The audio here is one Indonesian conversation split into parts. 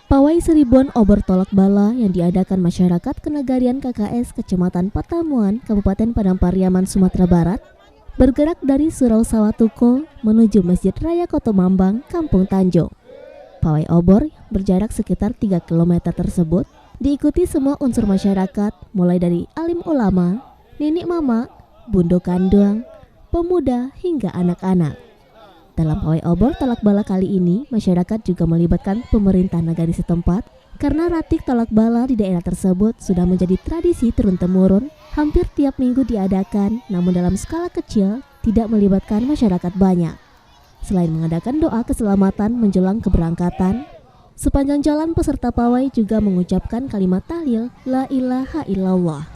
Pawai Seribuan Obor Tolak Bala yang diadakan masyarakat Kenegarian KKS Kecamatan Patamuan, Kabupaten Padang Pariaman, Sumatera Barat, bergerak dari Surau Sawatuko menuju Masjid Raya Kotomambang, Kampung Tanjung. Pawai obor berjarak sekitar 3 km tersebut diikuti semua unsur masyarakat, mulai dari alim ulama, nenek mama, bundo kandang, pemuda hingga anak-anak. Dalam pawai obor tolak bala kali ini, masyarakat juga melibatkan pemerintah nagari setempat karena ratik tolak bala di daerah tersebut sudah menjadi tradisi turun-temurun, hampir tiap minggu diadakan, namun dalam skala kecil, tidak melibatkan masyarakat banyak. Selain mengadakan doa keselamatan menjelang keberangkatan, sepanjang jalan peserta pawai juga mengucapkan kalimat tahlil La ilaha illallah.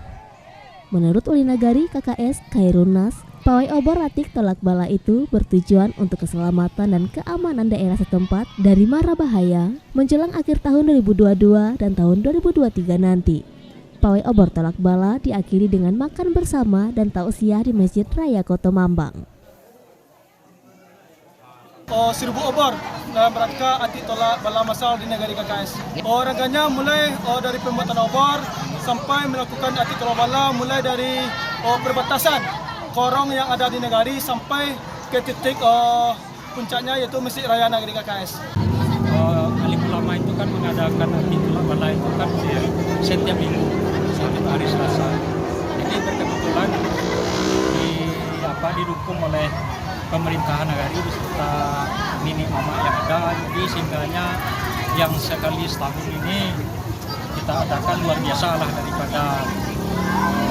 Menurut Uli Nagari KKS Khairunnas, pawai obor ratik tolak bala itu bertujuan untuk keselamatan dan keamanan daerah setempat dari mara bahaya menjelang akhir tahun 2022 dan tahun 2023 nanti. Pawai obor tolak bala diakhiri dengan makan bersama dan tausiah di Masjid Raya Kotomambang. Seribu obor dalam rangka anti tolak bala masal di negari KKS. Rangkanya mulai dari pembuatan obor sampai melakukan anti tolak bala, mulai dari perbatasan korong yang ada di negari sampai ke titik puncaknya yaitu Masjid Raya Negeri KKS. Alim ulama itu kan mengadakan anti tolak bala itu kan setiap minggu, setiap hari Selasa. Jadi berkebetulan didukung oleh pemerintahan negari beserta nenek mama yang ada, jadi sehingganya yang sekali setahun ini kita adakan luar biasa lah daripada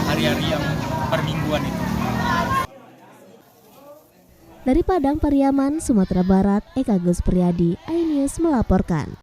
hari-hari yang permingguan itu. Dari Padang Pariaman, Sumatera Barat, Eka Gus Priadi, iNews melaporkan.